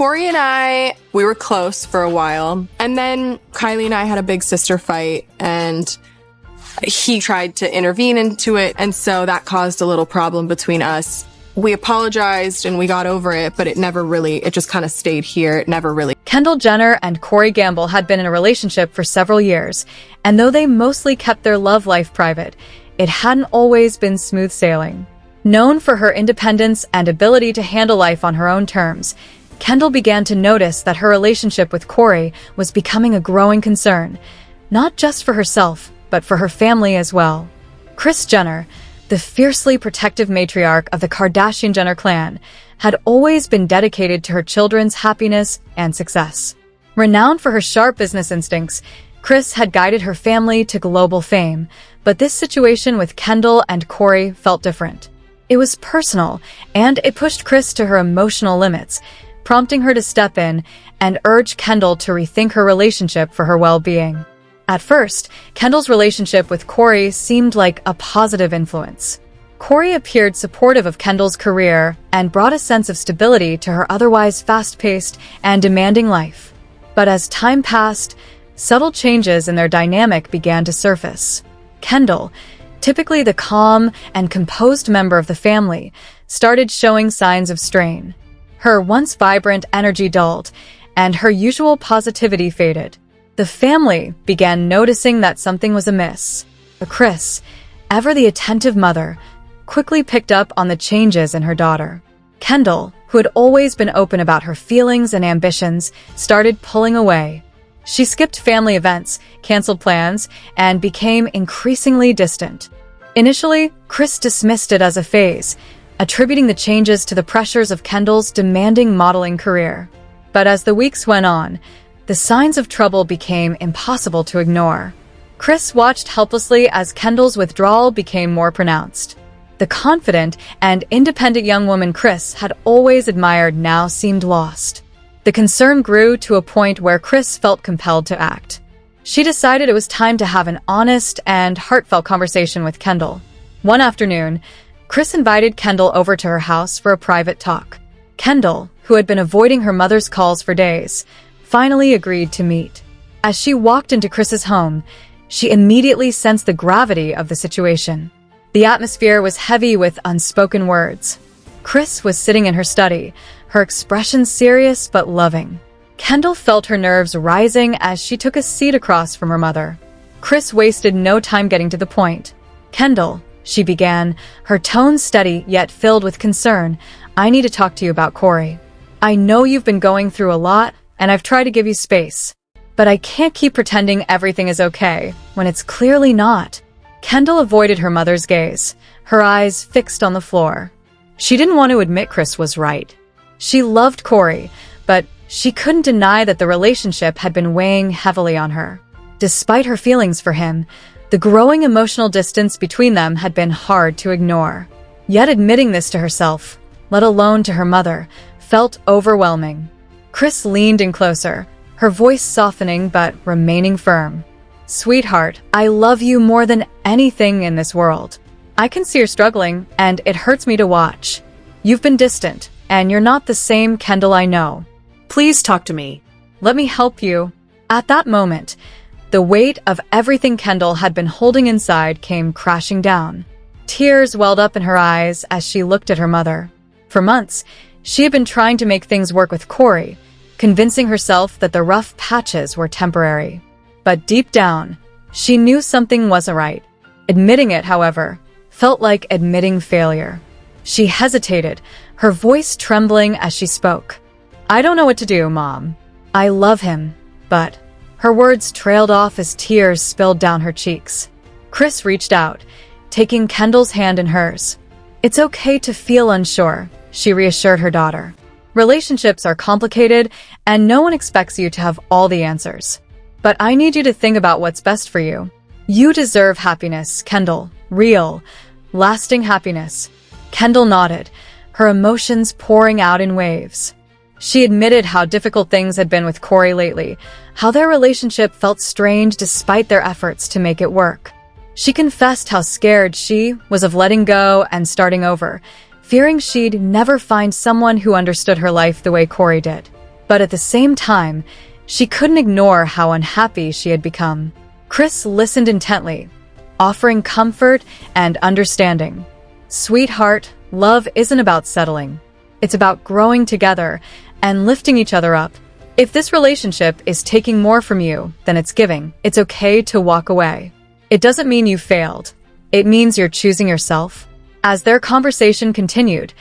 Corey and we were close for a while. And then Kylie and I had a big sister fight, and he tried to intervene into it. And so that caused a little problem between us. We apologized and we got over it, but it just kind of stayed here. It never really. Kendall Jenner and Corey Gamble had been in a relationship for several years, and though they mostly kept their love life private, it hadn't always been smooth sailing. Known for her independence and ability to handle life on her own terms, Kendall began to notice that her relationship with Corey was becoming a growing concern, not just for herself, but for her family as well. Kris Jenner, the fiercely protective matriarch of the Kardashian-Jenner clan, had always been dedicated to her children's happiness and success. Renowned for her sharp business instincts, Kris had guided her family to global fame, but this situation with Kendall and Corey felt different. It was personal, and it pushed Kris to her emotional limits, prompting her to step in and urge Kendall to rethink her relationship for her well-being. At first, Kendall's relationship with Corey seemed like a positive influence. Corey appeared supportive of Kendall's career and brought a sense of stability to her otherwise fast-paced and demanding life. But as time passed, subtle changes in their dynamic began to surface. Kendall, typically the calm and composed member of the family, started showing signs of strain. Her once vibrant energy dulled, and her usual positivity faded. The family began noticing that something was amiss. But Kris, ever the attentive mother, quickly picked up on the changes in her daughter. Kendall, who had always been open about her feelings and ambitions, started pulling away. She skipped family events, canceled plans, and became increasingly distant. Initially, Kris dismissed it as a phase, attributing the changes to the pressures of Kendall's demanding modeling career. But as the weeks went on, the signs of trouble became impossible to ignore. Kris watched helplessly as Kendall's withdrawal became more pronounced. The confident and independent young woman Kris had always admired now seemed lost. The concern grew to a point where Kris felt compelled to act. She decided it was time to have an honest and heartfelt conversation with Kendall. One afternoon, Kris invited Kendall over to her house for a private talk. Kendall, who had been avoiding her mother's calls for days, finally agreed to meet. As she walked into Kris's home, she immediately sensed the gravity of the situation. The atmosphere was heavy with unspoken words. Kris was sitting in her study, her expression serious but loving. Kendall felt her nerves rising as she took a seat across from her mother. Kris wasted no time getting to the point. "Kendall," she began, her tone steady yet filled with concern, "I need to talk to you about Corey. I know you've been going through a lot, and I've tried to give you space. But I can't keep pretending everything is okay, when it's clearly not." Kendall avoided her mother's gaze, her eyes fixed on the floor. She didn't want to admit Kris was right. She loved Corey, but she couldn't deny that the relationship had been weighing heavily on her. Despite her feelings for him, the growing emotional distance between them had been hard to ignore. Yet admitting this to herself, let alone to her mother, felt overwhelming. Kris leaned in closer, her voice softening but remaining firm. "Sweetheart, I love you more than anything in this world. I can see you're struggling, and it hurts me to watch. You've been distant, and you're not the same Kendall I know. Please talk to me. Let me help you." At that moment, the weight of everything Kendall had been holding inside came crashing down. Tears welled up in her eyes as she looked at her mother. For months, she had been trying to make things work with Corey, convincing herself that the rough patches were temporary. But deep down, she knew something wasn't right. Admitting it, however, felt like admitting failure. She hesitated, her voice trembling as she spoke. "I don't know what to do, Mom. I love him, but..." Her words trailed off as tears spilled down her cheeks. Kris reached out, taking Kendall's hand in hers. "It's okay to feel unsure," she reassured her daughter. "Relationships are complicated, and no one expects you to have all the answers. But I need you to think about what's best for you. You deserve happiness, Kendall. Real, lasting happiness." Kendall nodded, her emotions pouring out in waves. She admitted how difficult things had been with Corey lately, how their relationship felt strained despite their efforts to make it work. She confessed how scared she was of letting go and starting over, fearing she'd never find someone who understood her life the way Corey did. But at the same time, she couldn't ignore how unhappy she had become. Kris listened intently, offering comfort and understanding. "Sweetheart, love isn't about settling. It's about growing together and lifting each other up. If this relationship is taking more from you than it's giving, it's okay to walk away. It doesn't mean you failed. It means you're choosing yourself." As their conversation continued,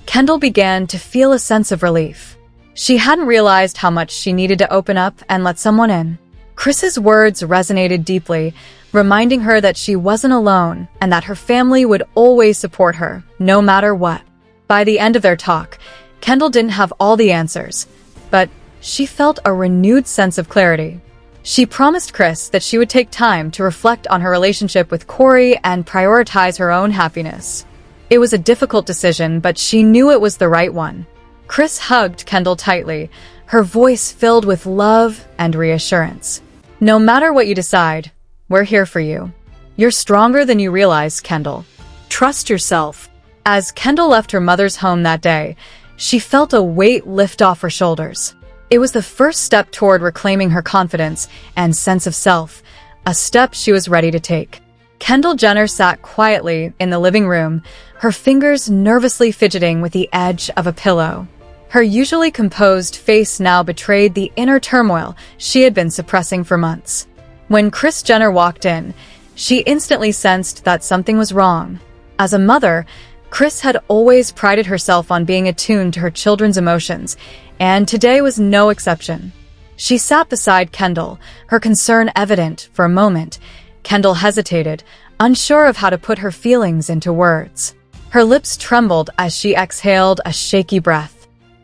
Kendall began to feel a sense of relief. She hadn't realized how much she needed to open up and let someone in. Kris's words resonated deeply, reminding her that she wasn't alone and that her family would always support her, no matter what. By the end of their talk, Kendall didn't have all the answers, but she felt a renewed sense of clarity. She promised Kris that she would take time to reflect on her relationship with Corey and prioritize her own happiness. It was a difficult decision, but she knew it was the right one. Kris hugged Kendall tightly, her voice filled with love and reassurance. "No matter what you decide, we're here for you. You're stronger than you realize, Kendall. Trust yourself." As Kendall left her mother's home that day, she felt a weight lift off her shoulders. It was the first step toward reclaiming her confidence and sense of self, a step she was ready to take. Kendall Jenner sat quietly in the living room, her fingers nervously fidgeting with the edge of a pillow. Her usually composed face now betrayed the inner turmoil she had been suppressing for months. When Kris Jenner walked in, she instantly sensed that something was wrong. As a mother, Kris had always prided herself on being attuned to her children's emotions, and today was no exception. She sat beside Kendall, her concern evident for a moment. Kendall hesitated, unsure of how to put her feelings into words. Her lips trembled as she exhaled a shaky breath.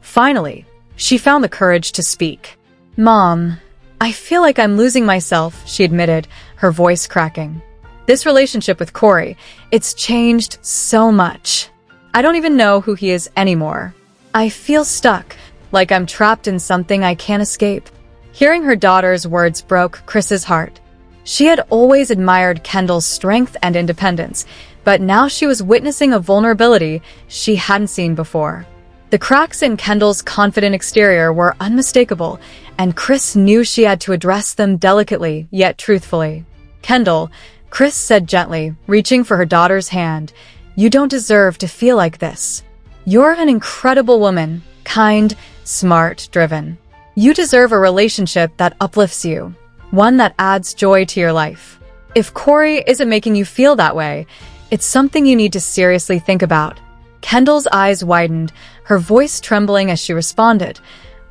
Finally, she found the courage to speak. "Mom, I feel like I'm losing myself," she admitted, her voice cracking. "This relationship with Corey, it's changed so much. I don't even know who he is anymore. I feel stuck, like I'm trapped in something I can't escape." Hearing her daughter's words broke Kris's heart. She had always admired Kendall's strength and independence, but now she was witnessing a vulnerability she hadn't seen before. The cracks in Kendall's confident exterior were unmistakable, and Kris knew she had to address them delicately yet truthfully. "Kendall," Kris said gently, reaching for her daughter's hand, "you don't deserve to feel like this. You're an incredible woman, kind, smart, driven. You deserve a relationship that uplifts you, one that adds joy to your life. If Corey isn't making you feel that way, it's something you need to seriously think about." Kendall's eyes widened, her voice trembling as she responded,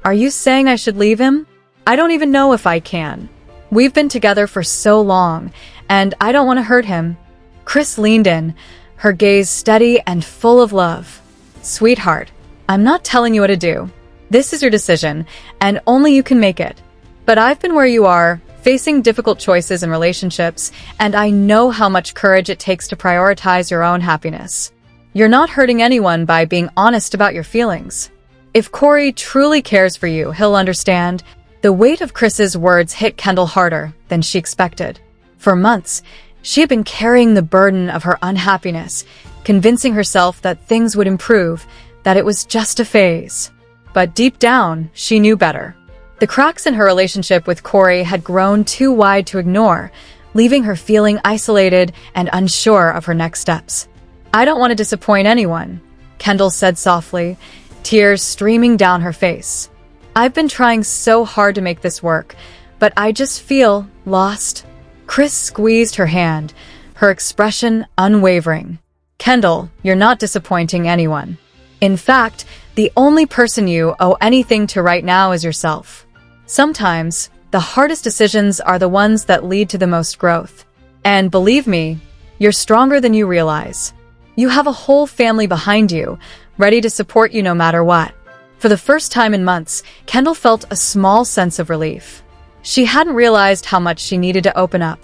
"Are you saying I should leave him? I don't even know if I can. We've been together for so long, and I don't want to hurt him." Kris leaned in, her gaze steady and full of love. "Sweetheart, I'm not telling you what to do. This is your decision, and only you can make it. But I've been where you are, facing difficult choices in relationships, and I know how much courage it takes to prioritize your own happiness. You're not hurting anyone by being honest about your feelings. If Corey truly cares for you, he'll understand." The weight of Kris's words hit Kendall harder than she expected. For months, she had been carrying the burden of her unhappiness, convincing herself that things would improve, that it was just a phase. But deep down, she knew better. The cracks in her relationship with Corey had grown too wide to ignore, leaving her feeling isolated and unsure of her next steps. "I don't want to disappoint anyone," Kendall said softly, tears streaming down her face. "I've been trying so hard to make this work, but I just feel lost." Kris squeezed her hand, her expression unwavering. "Kendall, you're not disappointing anyone. In fact, the only person you owe anything to right now is yourself. Sometimes, the hardest decisions are the ones that lead to the most growth. And believe me, you're stronger than you realize. You have a whole family behind you, ready to support you no matter what." For the first time in months, Kendall felt a small sense of relief. She hadn't realized how much she needed to open up,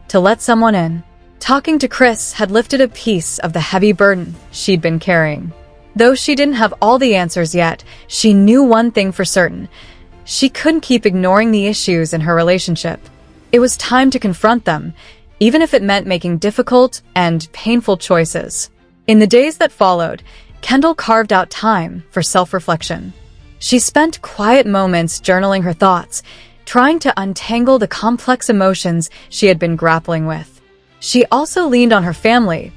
to let someone in. Talking to Kris had lifted a piece of the heavy burden she'd been carrying. Though she didn't have all the answers yet, she knew one thing for certain. She couldn't keep ignoring the issues in her relationship. It was time to confront them, even if it meant making difficult and painful choices. In the days that followed, Kendall carved out time for self-reflection. She spent quiet moments journaling her thoughts, trying to untangle the complex emotions she had been grappling with. She also leaned on her family,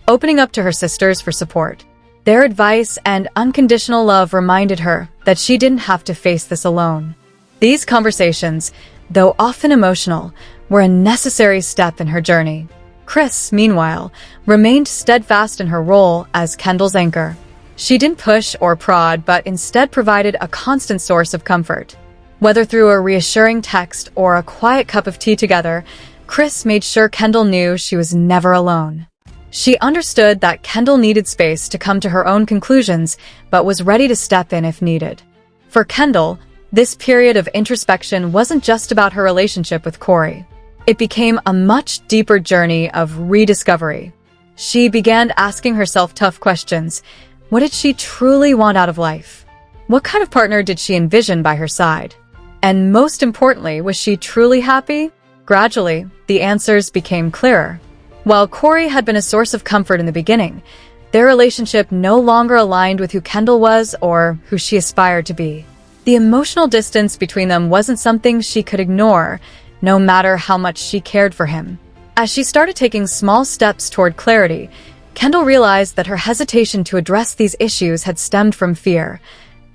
opening up to her sisters for support. Their advice and unconditional love reminded her that she didn't have to face this alone. These conversations, though often emotional, were a necessary step in her journey. Kris, meanwhile, remained steadfast in her role as Kendall's anchor. She didn't push or prod, but instead provided a constant source of comfort. Whether through a reassuring text or a quiet cup of tea together, Kris made sure Kendall knew she was never alone. She understood that Kendall needed space to come to her own conclusions, but was ready to step in if needed. For Kendall, this period of introspection wasn't just about her relationship with Corey. It became a much deeper journey of rediscovery. She began asking herself tough questions. What did she truly want out of life? What kind of partner did she envision by her side? And most importantly, was she truly happy? Gradually, the answers became clearer. While Corey had been a source of comfort in the beginning, their relationship no longer aligned with who Kendall was or who she aspired to be. The emotional distance between them wasn't something she could ignore, no matter how much she cared for him. As she started taking small steps toward clarity, Kendall realized that her hesitation to address these issues had stemmed from fear.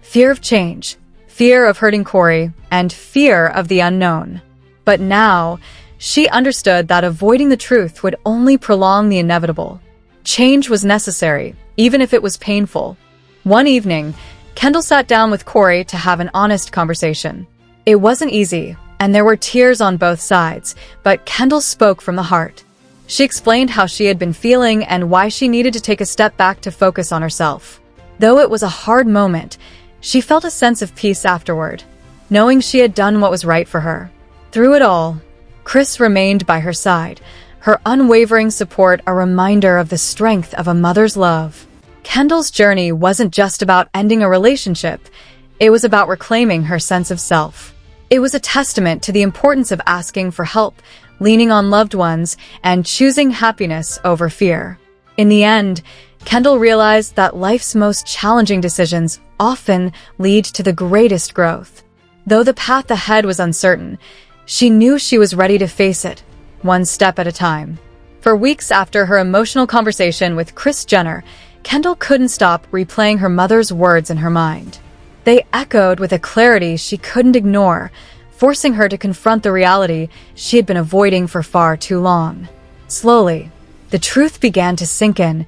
Fear of change, fear of hurting Corey, and fear of the unknown. But now, she understood that avoiding the truth would only prolong the inevitable. Change was necessary, even if it was painful. One evening, Kendall sat down with Corey to have an honest conversation. It wasn't easy, and there were tears on both sides, but Kendall spoke from the heart. She explained how she had been feeling and why she needed to take a step back to focus on herself. Though it was a hard moment, she felt a sense of peace afterward, knowing she had done what was right for her. Through it all, Kris remained by her side, her unwavering support a reminder of the strength of a mother's love. Kendall's journey wasn't just about ending a relationship, it was about reclaiming her sense of self. It was a testament to the importance of asking for help, leaning on loved ones, and choosing happiness over fear. In the end, Kendall realized that life's most challenging decisions often lead to the greatest growth. Though the path ahead was uncertain, she knew she was ready to face it, one step at a time. For weeks after her emotional conversation with Kris Jenner, Kendall couldn't stop replaying her mother's words in her mind. They echoed with a clarity she couldn't ignore, forcing her to confront the reality she had been avoiding for far too long. Slowly, the truth began to sink in.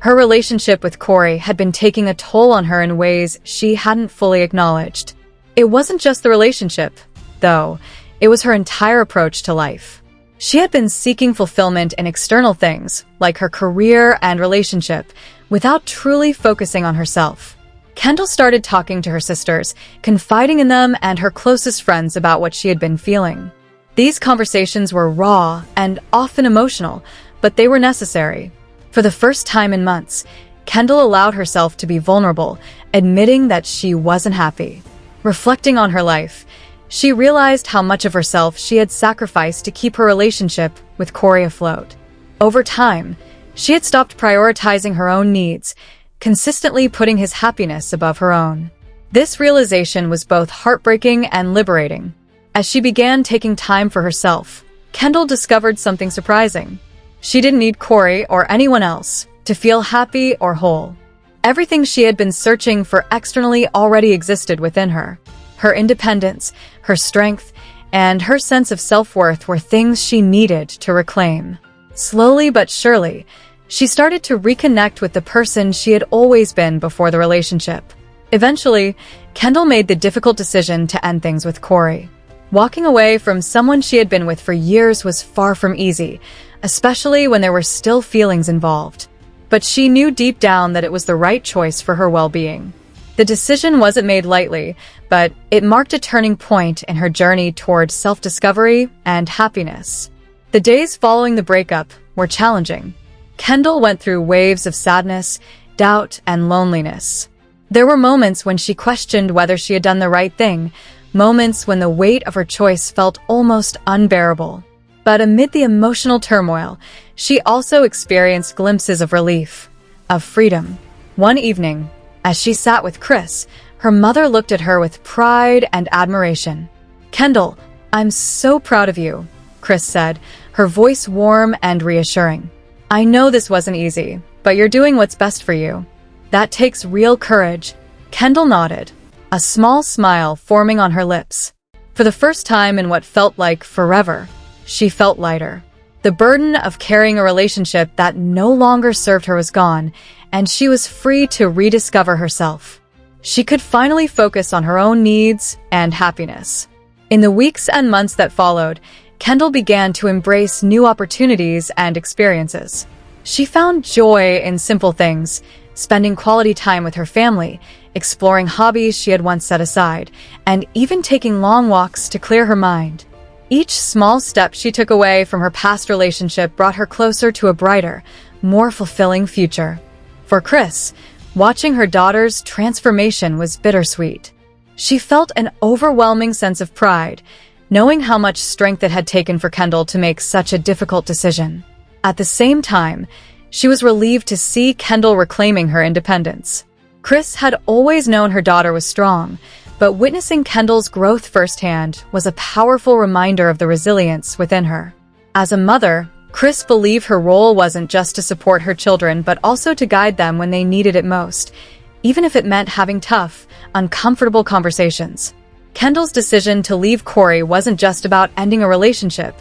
Her relationship with Corey had been taking a toll on her in ways she hadn't fully acknowledged. It wasn't just the relationship, though. It was her entire approach to life. She had been seeking fulfillment in external things, like her career and relationship, without truly focusing on herself. Kendall started talking to her sisters, confiding in them and her closest friends about what she had been feeling. These conversations were raw and often emotional, but they were necessary. For the first time in months, Kendall allowed herself to be vulnerable, admitting that she wasn't happy. Reflecting on her life, she realized how much of herself she had sacrificed to keep her relationship with Corey afloat. Over time, she had stopped prioritizing her own needs, consistently putting his happiness above her own. This realization was both heartbreaking and liberating. As she began taking time for herself, Kendall discovered something surprising. She didn't need Corey or anyone else to feel happy or whole. Everything she had been searching for externally already existed within her. Her independence, her strength, and her sense of self-worth were things she needed to reclaim. Slowly but surely, she started to reconnect with the person she had always been before the relationship. Eventually, Kendall made the difficult decision to end things with Corey. Walking away from someone she had been with for years was far from easy, especially when there were still feelings involved. But she knew deep down that it was the right choice for her well-being. The decision wasn't made lightly, but it marked a turning point in her journey toward self-discovery and happiness. The days following the breakup were challenging. Kendall went through waves of sadness, doubt, and loneliness. There were moments when she questioned whether she had done the right thing, moments when the weight of her choice felt almost unbearable. But amid the emotional turmoil, she also experienced glimpses of relief, of freedom. One evening, as she sat with Kris, Her mother looked at her with pride and admiration. "Kendall, I'm so proud of you," Kris said, her voice warm and reassuring. "I know this wasn't easy, but you're doing what's best for you. That takes real courage." Kendall nodded, a small smile forming on her lips. For the first time in what felt like forever, she felt lighter. The burden of carrying a relationship that no longer served her was gone, and she was free to rediscover herself. She could finally focus on her own needs and happiness. In the weeks and months that followed, Kendall began to embrace new opportunities and experiences. She found joy in simple things, spending quality time with her family, exploring hobbies she had once set aside, and even taking long walks to clear her mind. Each small step she took away from her past relationship brought her closer to a brighter, more fulfilling future. For Kris, watching her daughter's transformation was bittersweet. She felt an overwhelming sense of pride, knowing how much strength it had taken for Kendall to make such a difficult decision. At the same time, she was relieved to see Kendall reclaiming her independence. Kris had always known her daughter was strong, but witnessing Kendall's growth firsthand was a powerful reminder of the resilience within her. As a mother, Kris believed her role wasn't just to support her children, but also to guide them when they needed it most, even if it meant having tough, uncomfortable conversations. Kendall's decision to leave Corey wasn't just about ending a relationship,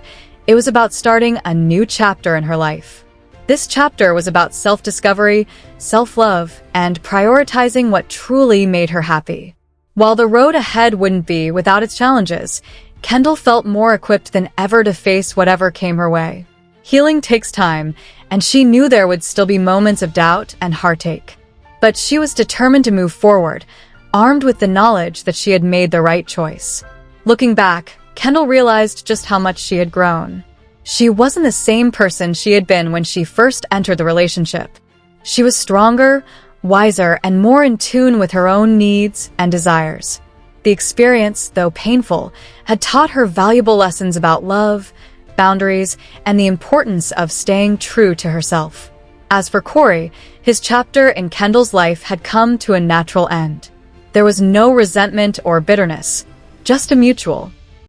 it was about starting a new chapter in her life. This chapter was about self-discovery, self-love, and prioritizing what truly made her happy. While the road ahead wouldn't be without its challenges, Kendall felt more equipped than ever to face whatever came her way. Healing takes time, and she knew there would still be moments of doubt and heartache. But she was determined to move forward, armed with the knowledge that she had made the right choice. Looking back, Kendall realized just how much she had grown. She wasn't the same person she had been when she first entered the relationship. She was stronger, wiser, and more in tune with her own needs and desires. The experience, though painful, had taught her valuable lessons about love, boundaries, and the importance of staying true to herself. As for Corey, his chapter in Kendall's life had come to a natural end. There was no resentment or bitterness, just a mutual,